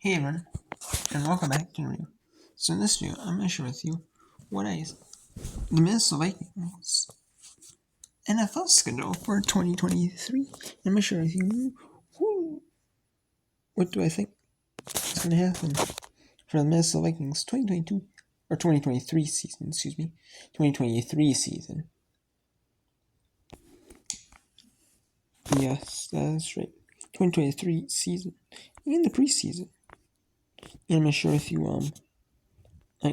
Hey everyone, and welcome back to the review. So in this video, I'm going to share with you the Minnesota Vikings NFL schedule for 2023. I'm going to share with you what do I think is going to happen for the Minnesota Vikings 2022 or 2023 season. 2023 season. Yes, that's right. 2023 season in the preseason. And I'm going to share with you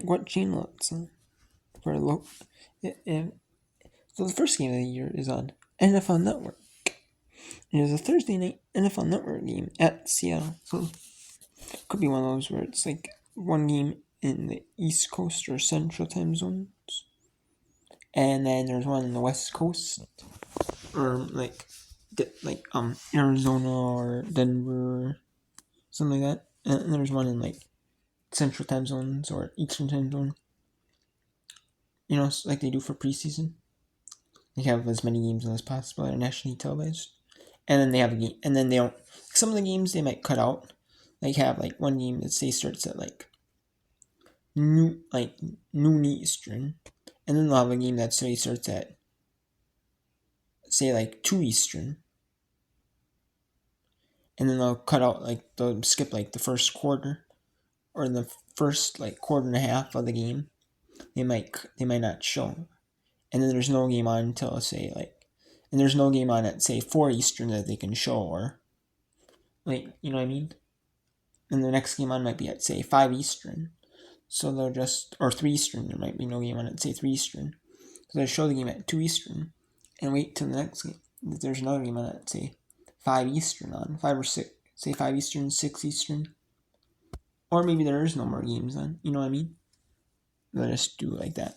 what channel it's on for a look. So the first game of the year is on NFL Network. It is a Thursday night NFL Network game at Seattle. So it could be one of those where it's like one game in the East Coast or Central time zones, and then there's one in the West Coast, or like Arizona or Denver, something like that. And there's one in like Central time zones or Eastern time zone. Like they do for preseason. They have as many games as possible that are nationally televised. And then they have a game, and then they don't. Some of the games they might cut out. Like have like one game that say starts at like noon Eastern, and then they'll have a game that say starts at say like 2 Eastern, and then they'll cut out they'll skip like the first quarter or the first like quarter and a half of the game. They might not show, and then there's no game on until say and there's no game on at say 4 Eastern that they can show, or you know what I mean. And the next game on might be at say 5 Eastern. So they'll just, or 3 Eastern, there might be no game on at say 3 Eastern. So they'll show the game at 2 Eastern and wait till the next game. If there's another game on at say 5 Eastern on, 5 or 6, say 5 Eastern, 6 Eastern. Or maybe there is no more games on, you know what I mean? They'll just do it like that.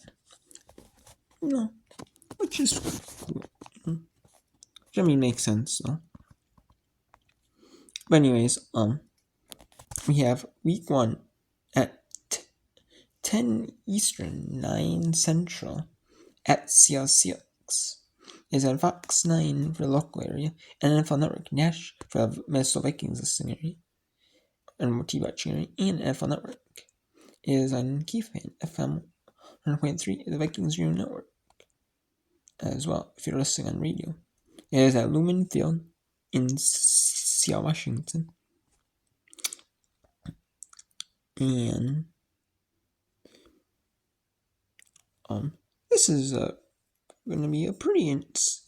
Which is cool. Which I mean makes sense though. But anyways, we have week 1 at 10 Eastern, 9 Central at Seattle Seahawks. Is on Fox 9 for the local area and NFL Network Nash for the Minnesota Vikings listening area and TV watching area, and NFL Network is on KeyFan FM 100.3, the Vikings Radio Network as well if you're listening on radio. It is at Lumen Field in Seattle, Washington. And this is going to be a pretty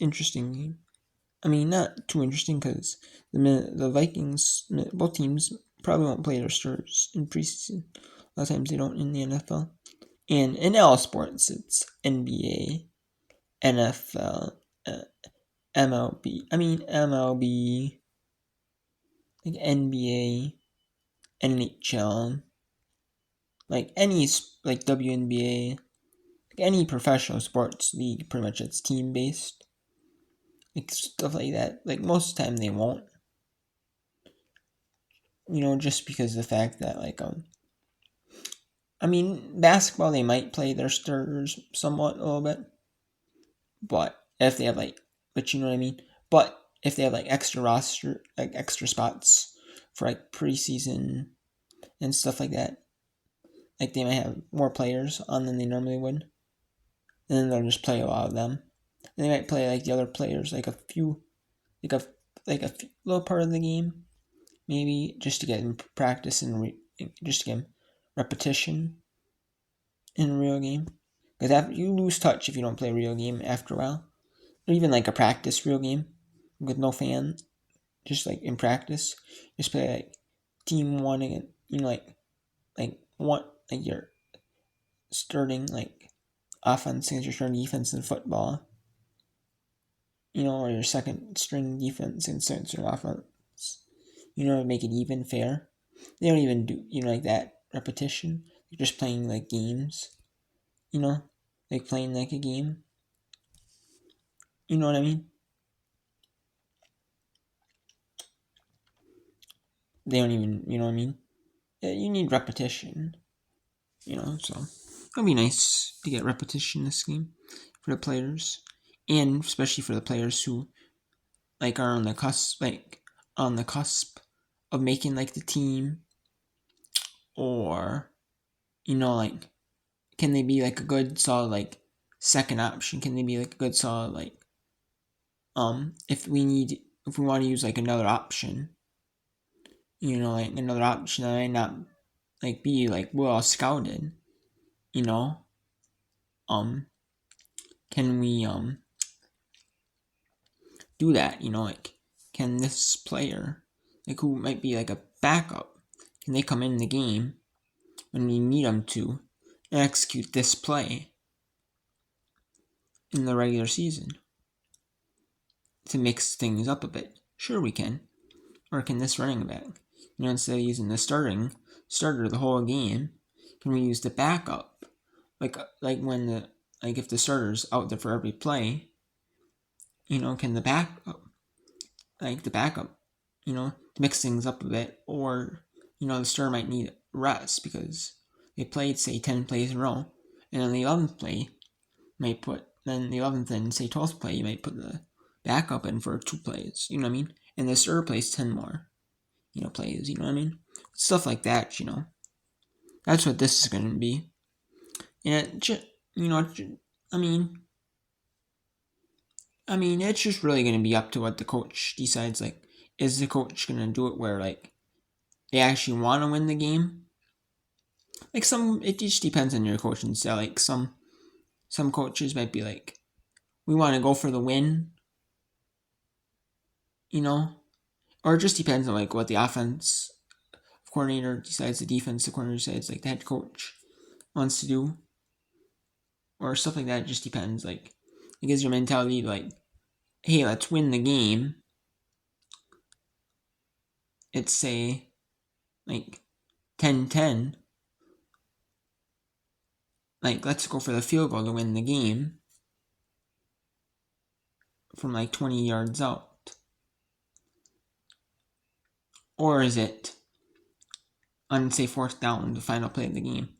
interesting game. I mean, not too interesting because the Vikings, both teams probably won't play their starters in preseason. A lot of times they don't in the NFL. And in all sports, it's NBA, NFL, MLB. MLB, like NBA, NHL, like any like WNBA, like any professional sports league. Pretty much, it's team based. Like stuff like that. Like most of the time they won't. Just because of the fact that basketball they might play their starters somewhat a little bit. But if they have but you know what I mean? But if they have extra roster, extra spots for preseason and stuff like that, they might have more players on than they normally would. And then they'll just play a lot of them. And they might play the other players a few little part of the game, maybe just to get them practice and just to get them repetition in a real game. Because after you lose touch if you don't play a real game after a while, or even a practice real game with no fan, just in practice, just play team one again. You're starting offense against your starting defense in football. Or your second string defense and second string offense. Make it even, fair. They don't even do, that repetition. They're just playing games. Playing a game. You know what I mean? They don't even, you know what I mean? You need repetition. So it'll be nice to get repetition in this game for the players. And especially for the players who are on the cusp of making the team, or like can they be like a good solid like second option? Can they be like a good solid like if we want to use like another option, like another option that might not like be like well scouted, you know, um can we do that, like can this player like who might be like a backup, can they come in the game when we need them to and execute this play in the regular season to mix things up a bit? Sure we can. Or can this running back, instead of using the starter the whole game, can we use the backup? Like when like if the starter's out there for every play, can the backup to mix things up a bit, or the starter might need rest because they played say 10 plays in a row, and then the 11th play might put then the 11th and say 12th play you might put the backup in for 2 plays, you know what I mean? And the starter plays 10 more plays, you know what I mean? Stuff like that, That's what this is going to be. And it just, I mean, it's just really going to be up to what the coach decides. Like, is the coach going to do it where, like, they actually want to win the game? Like, it just depends on your coaching style. Like, some coaches might be like, we want to go for the win, Or it just depends on, like, what the offense coordinator decides, the defense coordinator decides, like, the head coach wants to do. Or stuff like that. It just depends. Like, it gives your mentality like, hey, let's win the game. It's say like 10-10. Like, let's go for the field goal to win the game from like 20 yards out. Or is it on say 4th down, the final play of the game?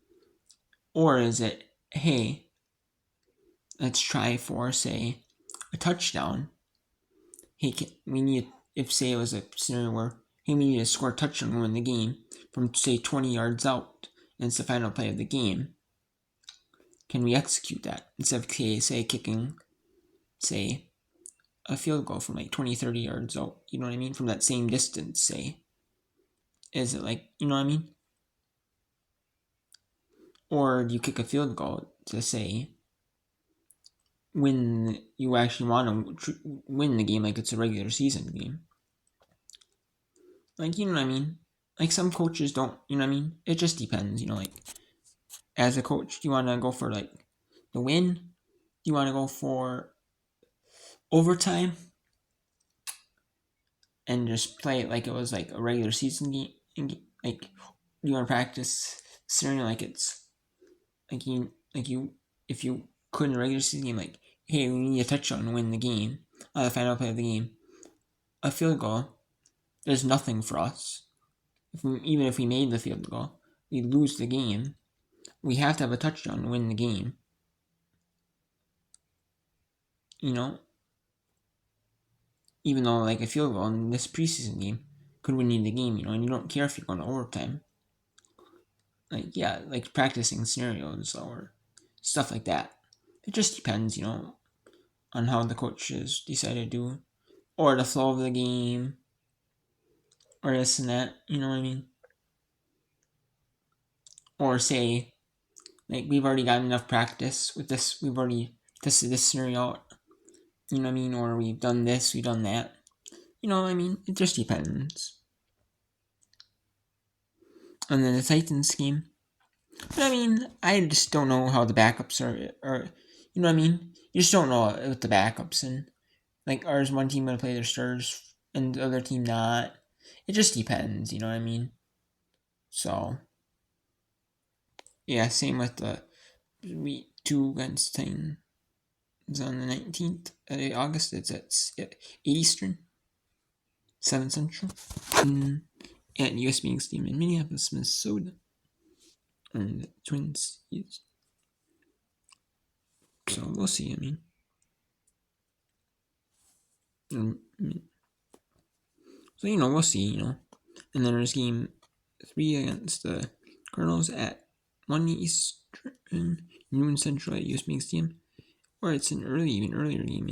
Or is it, hey, let's try for say a touchdown. Hey, we need, if say it was a scenario where, hey, we need to score a touchdown to win the game from say 20 yards out, and it's the final play of the game. Can we execute that instead of say kicking say a field goal from like 20-30 yards out, you know what I mean, from that same distance? Say, is it like, you know what I mean? Or do you kick a field goal to say when you actually want to win the game, like it's a regular season game? Like, you know what I mean? Like, some coaches don't, you know what I mean? It just depends, like, as a coach, do you want to go for like the win? Do you want to go for overtime and just play it like it was like a regular season game? Like, you want to practice scenario like it's like you if you could in a regular season game, like, hey, we need a touchdown to win the game, the final play of the game. A field goal, there's nothing for us. Even if we made the field goal, we lose the game. We have to have a touchdown to win the game. Even though like a field goal in this preseason game could win you the game, and you don't care if you're going to overtime. Like, yeah, like practicing scenarios or stuff like that. It just depends, on how the coaches decide to do, or the flow of the game, or this and that, you know what I mean? Or say, like, we've already got enough practice with this, we've already tested this scenario out, you know what I mean? Or we've done this, we've done that. You know what I mean? It just depends. And then the Titans game. But I mean, I just don't know how the backups are, you know what I mean? You just don't know with the backups, and like, is one team going to play their starters and the other team not? It just depends, you know what I mean? So, yeah, same with the week 2 against Titans on the 19th of August. It's at 8 Eastern, 7 Central, at US Bank Stadium in Minneapolis, Minnesota. And the Twins, yes. So, we'll see, I mean. So, we'll see, And then there's game 3 against the Cardinals at 1 Eastern, noon Central at US Bank Stadium, or it's an even earlier game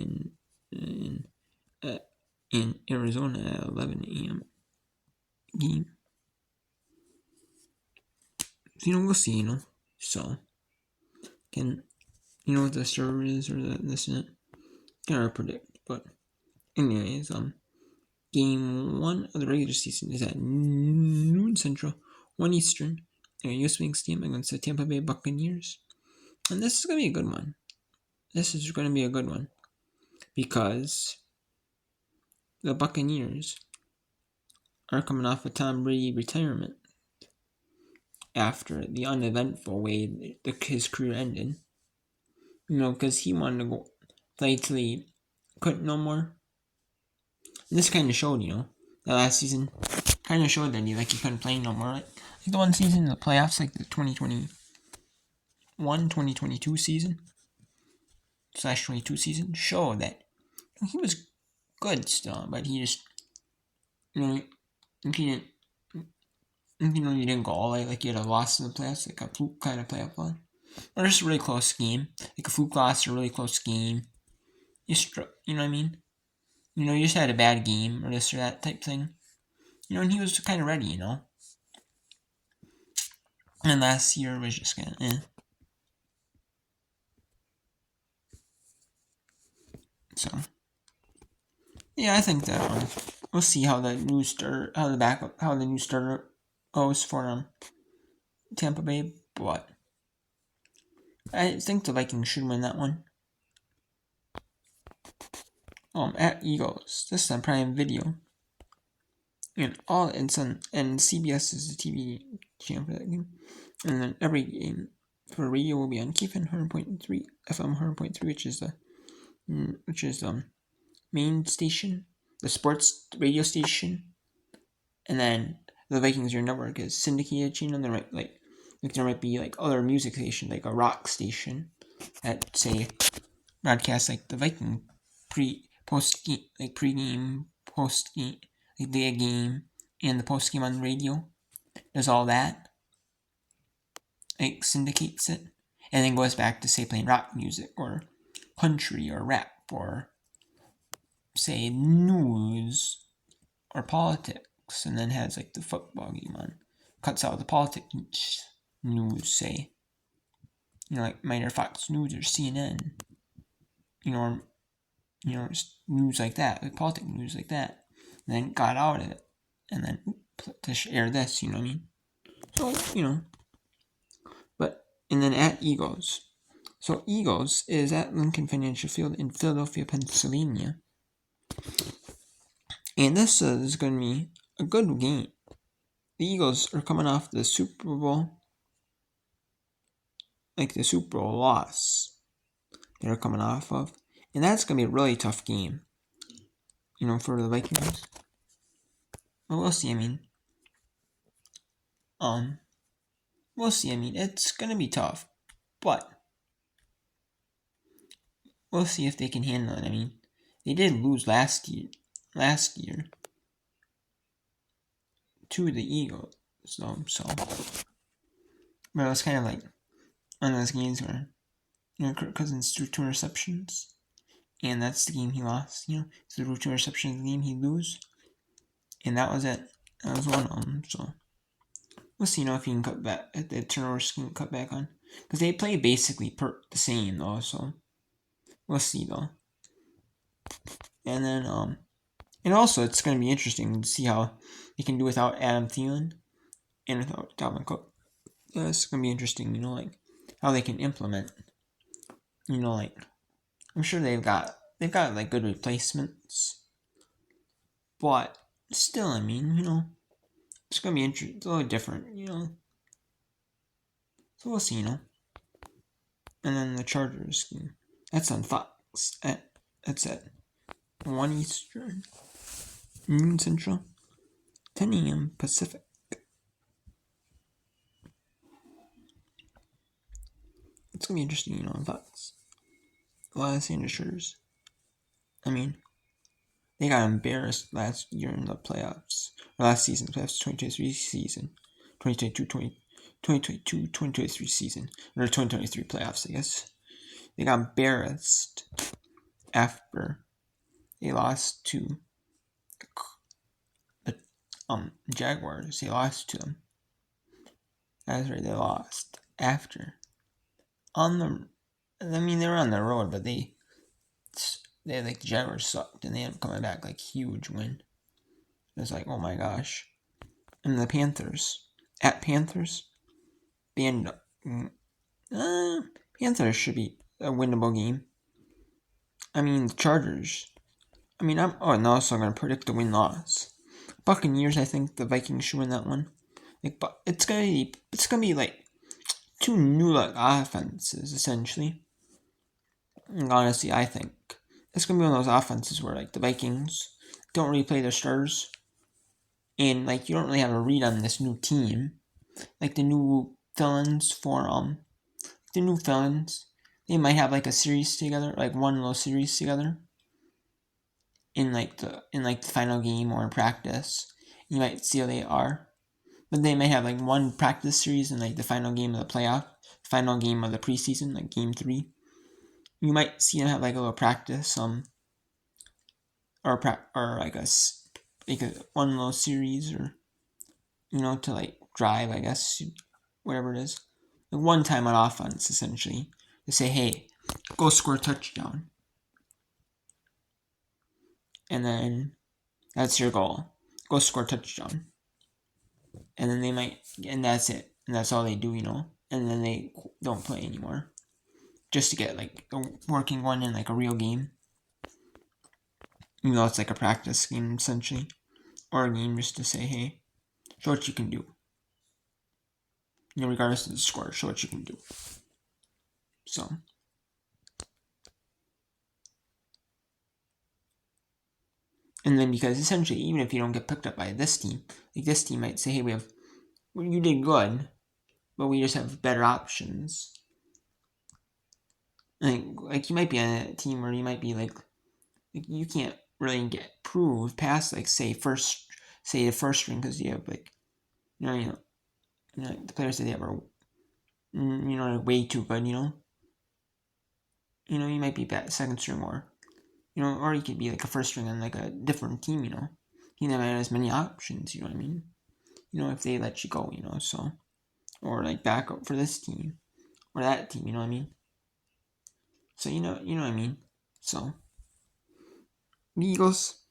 in Arizona at 11 a.m. game. So, we'll see, So, can, what the server is or this and that. Can't really predict, but anyways, game 1 of the regular season is at noon Central, 1 Eastern, at US Bank Stadium against the Tampa Bay Buccaneers. And this is going to be a good one. Because the Buccaneers are coming off a Tom Brady retirement after the uneventful way his career ended. Because he wanted to go play till he couldn't no more. And this kind of showed, that last season kind of showed that he couldn't play no more. Like the one season in the playoffs, like the 2021-2022 season /22 season, showed that he was good still, but he just, he didn't go all out, like he had a loss in the playoffs, like a fluke kind of playoff one. Or just a really close game, like a fluke loss or a really close game. You know what I mean? You just had a bad game or this or that type thing. And he was kind of ready, And last year was just kind of So, yeah, I think that we'll see how the new starter goes for Tampa Bay, but I think the Vikings should win that one. At Eagles, this is on Prime Video, and CBS is the TV channel for that game, and then every game for radio will be on KFN 100.3 FM 100.3, which is main station, the sports radio station, and then the Vikings network is syndicated channel. There might be other music station, like a rock station that say broadcasts the Viking pre-game, post-game, the game, and the post-game on the radio. Does all that, syndicates it, and then goes back to say playing rock music or country or rap or say news or politics, and then has the football game on, cuts out the politics news, say, minor Fox News or CNN, news like that, politics news like that, and then got out of it, and then to air this, you know what I mean? So, but, and then at Eagles. So Eagles is at Lincoln Financial Field in Philadelphia, Pennsylvania. And this is going to be a good game. The Eagles are coming off the Super Bowl, the Super Bowl loss they're coming off of. And that's going to be a really tough game, for the Vikings. But we'll see, we'll see. It's going to be tough, but we'll see if they can handle it. They did lose last year to the Eagles, so but it was kind of one of those games where Kirk Cousins threw 2 interceptions, and that's the game he lost. He threw 2 interceptions in the game he lose, and that was it. That was one of them. So we'll see if he can cut back, if the turnovers can cut back on, because they play basically the same though. So we'll see though. And then and also it's going to be interesting to see how they can do without Adam Thielen and without Dalvin Cook. It's going to be interesting, how they can implement. I'm sure they've got good replacements, but still, it's going to be interesting. It's a little different, So we'll see, And then the Chargers game. That's on Fox. That's at 1 Eastern, noon Central, 10 a.m. Pacific. It's going to be interesting, on Fox. A lot of Sanders. They got embarrassed last year in the playoffs. Or last season, playoffs, 2023 season. 2022-2023 2022-2023 season, or 2023 playoffs, I guess. They got embarrassed after they lost to the Jaguars. They lost to them. That's right, they lost after on the. I mean, they were on the road, but they like the Jaguars sucked, and they ended up coming back like huge win. It was like, oh my gosh. And the Panthers at Panthers, they ended up. Panthers should be a winnable game. I mean, the Chargers. I mean, I'm also gonna predict the win-loss. Buccaneers, I think the Vikings should win that one. Like, but it's gonna be like two new look offenses essentially. And honestly, I think it's gonna be one of those offenses where like the Vikings don't really play their starters, and like you don't really have a read on this new team. Like the new villains they might have like a series together, like one little series together. In the final game or in practice, you might see how they are. But they may have like one practice series and like the final game of the playoff, final game of the preseason, like game 3. You might see them have like a little practice, or like a one little series, or to like drive, I guess, whatever it is. Like one time on offense, essentially, to say, hey, go score a touchdown, and then that's your goal. Go score a touchdown. And then they might, and that's it. And that's all they do, And then they don't play anymore. Just to get like a working one in like a real game. Even though it's like a practice game essentially. Or a game just to say, hey, show what you can do. Regardless of the score, show what you can do. So. And then because essentially, even if you don't get picked up by this team, like this team might say, hey, you did good, but we just have better options. Like you might be on a team where you might be like you can't really get proved past like say the first string, because you have like the players that they have are way too good. You might be second string, or or you could be like a first string on like a different team. You never have as many options. You know what I mean? If they let you go. So or like back up for this team or that team. You know what I mean? So you know what I mean. So the Eagles.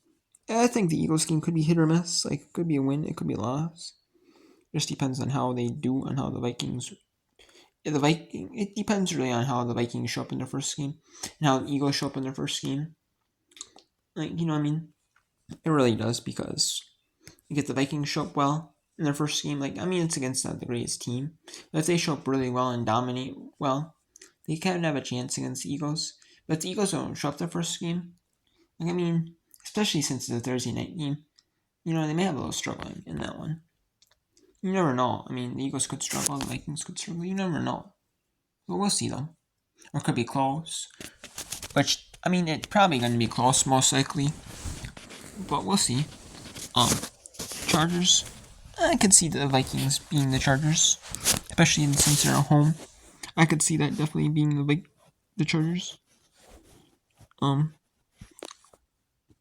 I think the Eagles game could be hit or miss. Like, it could be a win, it could be a loss. It just depends on how they do and how the Vikings. It depends really on how the Vikings show up in their first game and how the Eagles show up in their first game. Like, you know what I mean? It really does, because if the Vikings show up well in their first game, like, I mean, it's against not the greatest team, but if they show up really well and dominate well, they kind of have a chance against the Eagles. But if the Eagles don't show up their first game, like, I mean, especially since it's a Thursday night game, they may have a little struggling in that one. You never know. I mean, the Eagles could struggle, the Vikings could struggle. You never know. But we'll see, though. Or it could be close. Which, I mean, it's probably going to be close, most likely. But we'll see. Chargers. I could see the Vikings being the Chargers. Especially since they're at home. I could see that definitely being the Chargers.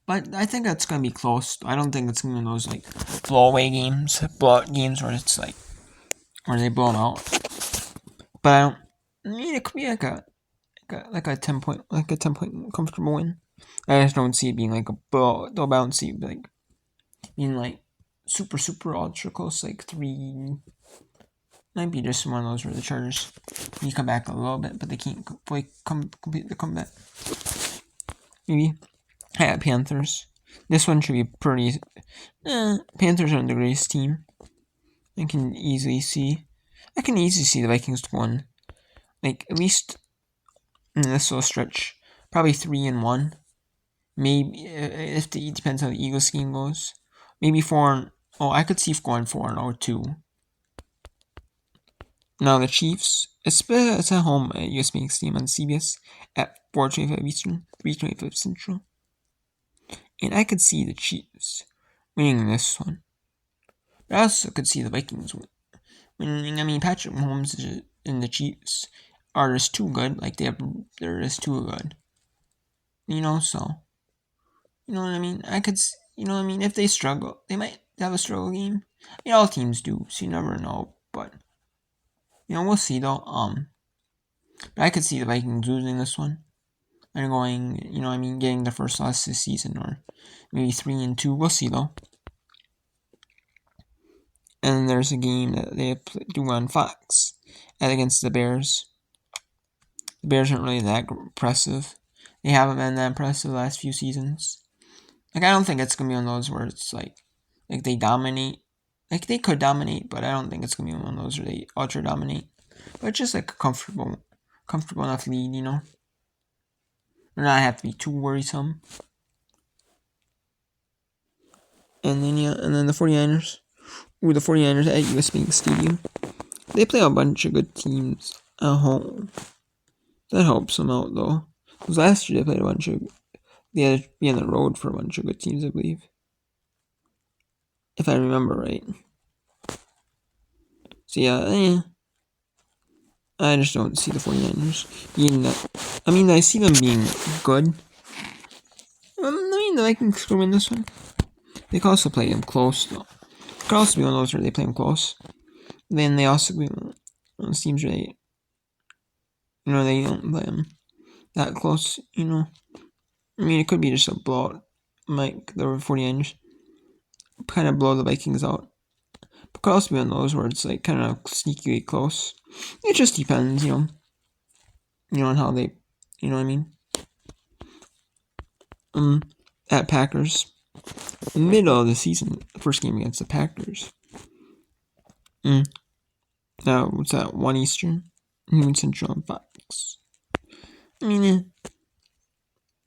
But I think that's going to be close. I don't think it's going to be those, like, blowout games where it's, like, where they blow them out. But I mean, it could be like a 10 point comfortable win. I just don't see it being like a bouncy, like being like super ultra close, like 3. Might be just one of those where the Chargers you come back a little bit, but they can't complete the comeback. Maybe Panthers. This one should be pretty. Panthers aren't the greatest team. I can easily see the Vikings win. Like, at least in this little stretch, probably 3-1. Maybe it depends how the Eagles game goes. Maybe 4. I could see going 4-0 too. Now the Chiefs, it's at home at US Bank Stadium on CBS at 4:25 Eastern, 3:25 Central, and I could see the Chiefs winning this one. But I also could see the Vikings I mean, Patrick Mahomes and the Chiefs are just too good. Like they're just too good. So what I mean. What I mean. If they struggle, they might have a struggle game. All teams do, so you never know. But we'll see though. But I could see the Vikings losing this one and going. Getting the first loss this season, or maybe 3-2. We'll see though. And there's a game that they do on Fox against the Bears. The Bears aren't really that impressive. They haven't been that impressive the last few seasons. I don't think it's gonna be one of those where it's like they dominate. They could dominate, but I don't think it's gonna be one of those where they ultra dominate. But it's just a comfortable enough lead, Or not have to be too worrisome. And then the 49ers. Ooh, the 49ers at US Bank Stadium. They play a bunch of good teams at home. That helps them out, though. Because last year they had to be on the road for a bunch of good teams, I believe. If I remember right. So yeah, I just don't see the 49ers being that. I see them being good. The Vikings could win this one. They could also play them close, though. It could also be one of those where they play them close. Then they also be one of those teams where they don't play them that close, it could be just a blowout, like the 49ers kind of blow the Vikings out. But it could also be one of those where it's like kind of sneakily close. It just depends, on how they, what I mean. At Packers, in the middle of the season, the first game against the Packers. Now, what's that? 1 Eastern, noon Central on Fox. The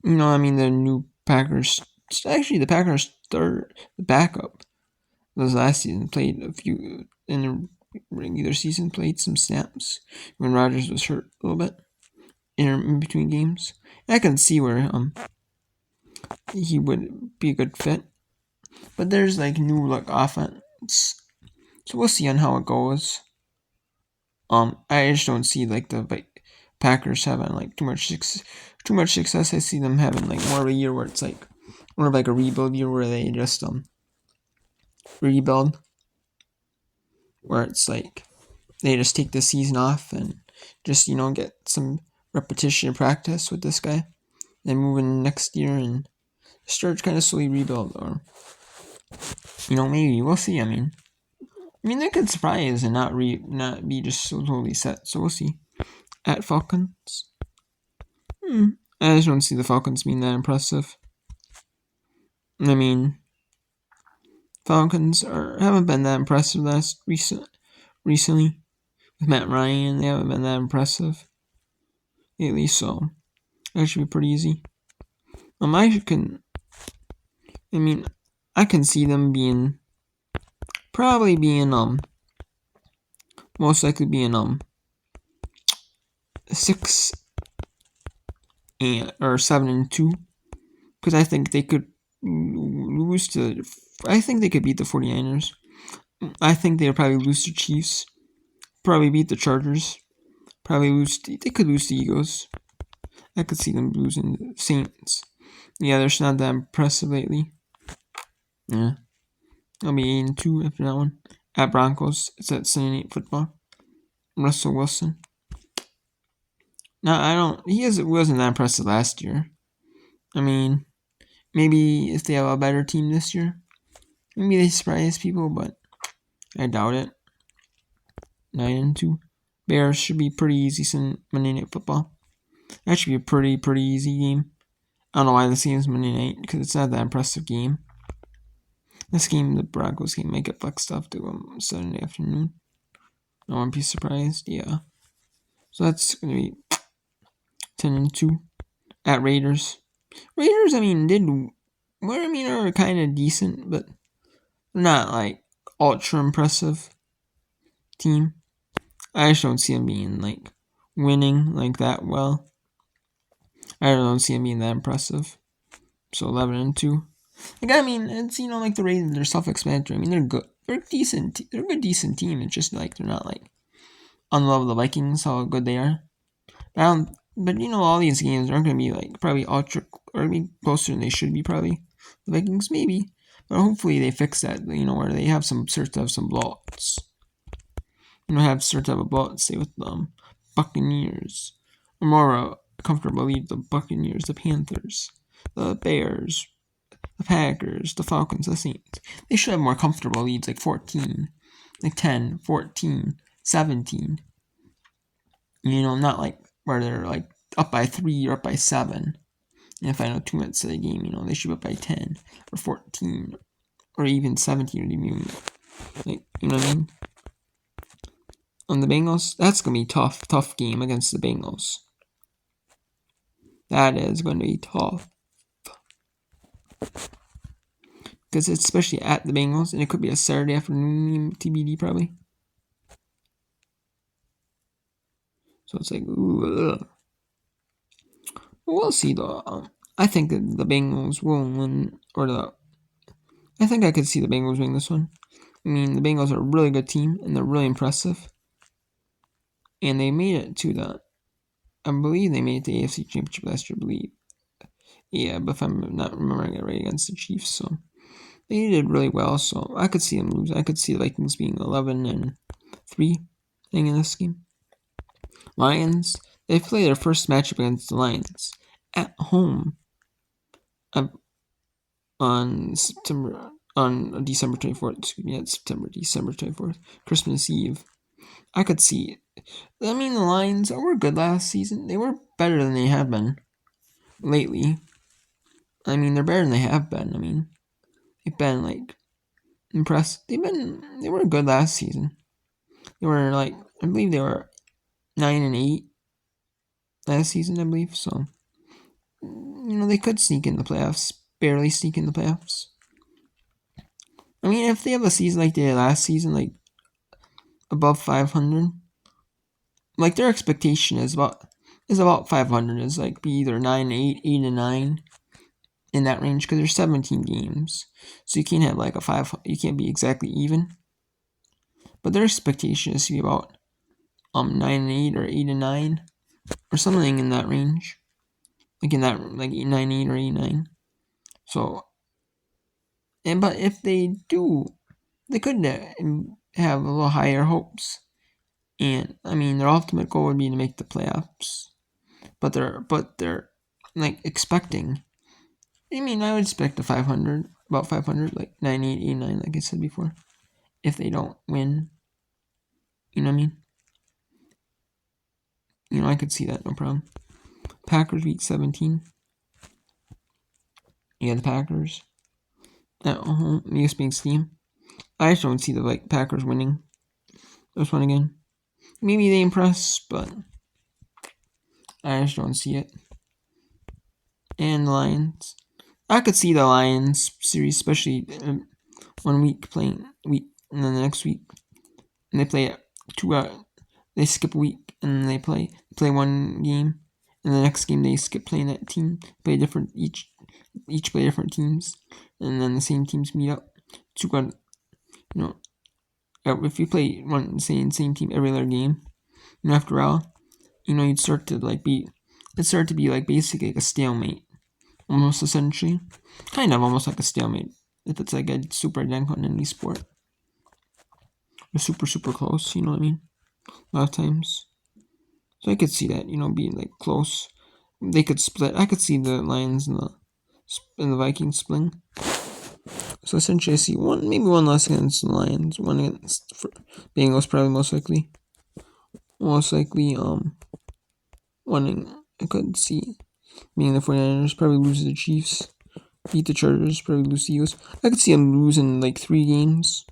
new Packers. Actually, the Packers third, the backup. Those last season played a few in the regular season. Played some snaps when Rodgers was hurt a little bit in between games. I can see where he would be a good fit, but there's new look offense, so we'll see on how it goes. I just don't see the Packers having too much success. I see them having more of a year where it's more of a rebuild year where they just rebuild, where it's they just take the season off and just get some repetition and practice with this guy, then move in next year and start kind of slowly rebuild, or maybe we'll see. They could surprise and not be just so totally set. So we'll see. At Falcons, I just don't see the Falcons being that impressive. Falcons haven't been that impressive recently with Matt Ryan. They haven't been that impressive lately, so that should be pretty easy. I can see them most likely being 6 or 7-2, because I think they could lose to. I think they could beat the 49ers. I think they'll probably lose to Chiefs. Probably beat the Chargers. Probably lose. They could lose to Eagles. I could see them losing the Saints. Yeah, they're just not that impressive lately. Yeah. I'll be 8-2 after that one. At Broncos, it's at Sunday Night Football. Russell Wilson. No, he wasn't that impressive last year. Maybe if they have a better team this year, maybe they surprise people, but I doubt it. 9-2. Bears should be pretty easy Monday Night Football. That should be a pretty easy game. I don't know why this game's Monday night, because it's not that impressive game. This game, the Broncos game, might get flexed up to Saturday afternoon. I won't be surprised. Yeah. So that's going to be 10-2 at Raiders. Raiders, are kind of decent, but they're not ultra impressive team. I just don't see them being winning that well. I don't see them being that impressive. So 11-2. It's the Raiders, they're self-explanatory. They're good. they're decent. They're a good, decent team. It's just like they're not like on the level of the Vikings, how good they are. But all these games aren't going to be like probably ultra or be closer than they should be. Probably the Vikings, maybe, but hopefully they fix that. Where they have some start to have some blowouts. Start to have a blowout, say with Buccaneers, or more comfortable lead the Buccaneers, the Panthers, the Bears, the Packers, the Falcons, the Saints. They should have more comfortable leads, like 14, like 10, 14, 17. Not like where they're like up by 3 or up by 7. And if I know 2 minutes of the game, they should be up by 10 or 14 or even 17 or even like, you know what I mean? On the Bengals, that's going to be tough game against the Bengals. That is going to be tough. Because it's especially at the Bengals, and it could be a Saturday afternoon TBD probably. So it's like, ooh. We'll see though. I think that the Bengals will win, I think I could see the Bengals winning this one. I mean, the Bengals are a really good team, and they're really impressive. And they made it to I believe they made it to the AFC Championship last year, I believe. Yeah, but if I'm not remembering it right, against the Chiefs, so they did really well, so I could see them lose. I could see the Vikings being 11-3 thing in this game. Lions, they play their first matchup against the Lions at home on December 24th. Excuse me, December 24th, Christmas Eve. I could see it. I mean, the Lions were good last season. They were better than they have been lately. I mean, they're better than they have been. I mean, they've been like impressed. They were good last season. They were like, I believe they were 9-8 last season, I believe. So, they could sneak in the playoffs, barely sneak in the playoffs. I mean, if they have a season like they did last season, like above 500, like their expectation is about 500. Is like be either 9-8, 8-9, in that range, because there's 17 games, so you can't have like a 5. You can't be exactly even. But their expectation is to be about 9-8 or 8-9 or something in that range, like in that like 9-8 or 8-9. So, but if they do, they could have a little higher hopes. And I mean, their ultimate goal would be to make the playoffs. But they're like expecting. I mean, I would expect about 500, like 9-8, 8-9, like I said before. If they don't win, you know what I mean? I could see that, no problem. Packers week 17. Yeah, the Packers at home, ESPN Steam. I just don't see the Packers winning this one again. Maybe they impress, but I just don't see it. And the Lions. I could see the Lions series, especially 1 week playing week, and then the next week, and they play 2 they skip a week, and then they play 1 game, and the next game they skip playing that team, play different each play different teams, and then the same teams meet up to go. If you play one same team every other game, after a while, you'd start to be like basically like a stalemate, almost essentially, kind of almost like a stalemate. If it's like a super identical in any sport, or super close, you know what I mean? A lot of times, so I could see that, being like close. They could split. I could see the Lions and the Vikings splitting. So essentially, I see maybe one less against the Lions, one against Bengals, probably most likely. One I could see being the 49ers, probably lose to the Chiefs, beat the Chargers, probably lose to the Eagles. I could see them losing like 3 games.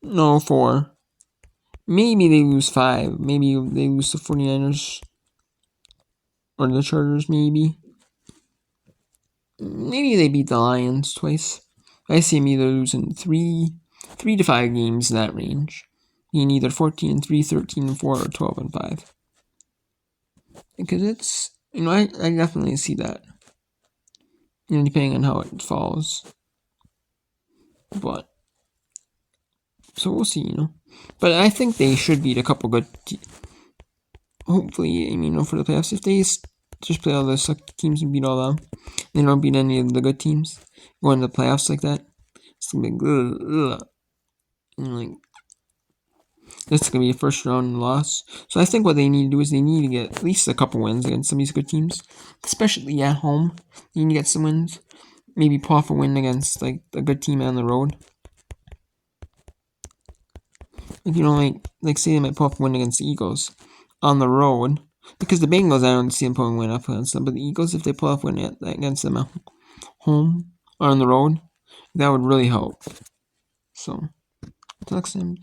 No, 4. Maybe they lose 5. Maybe they lose to 49ers or the Chargers, maybe. Maybe they beat the Lions twice. I see them either losing 3 to 5 games in that range. Being either 14-3, 13-4, or 12-5. Because it's, I definitely see that. Depending on how it falls. But So we'll see, But I think they should beat a couple good hopefully, for the playoffs. If they just play all the sucky teams and beat all them, they don't beat any of the good teams, go into the playoffs like that, it's gonna be like that's gonna be a first round loss. So I think what they need to do is they need to get at least a couple wins against some of these good teams, especially at home. You need to get some wins. Maybe pull off a win against like a good team on the road. Like say they might pull off a win against the Eagles on the road. Because the Bengals, I don't see them pulling a win off against them. But the Eagles, if they pull off a win against them at home or on the road, that would really help. So, talk to them.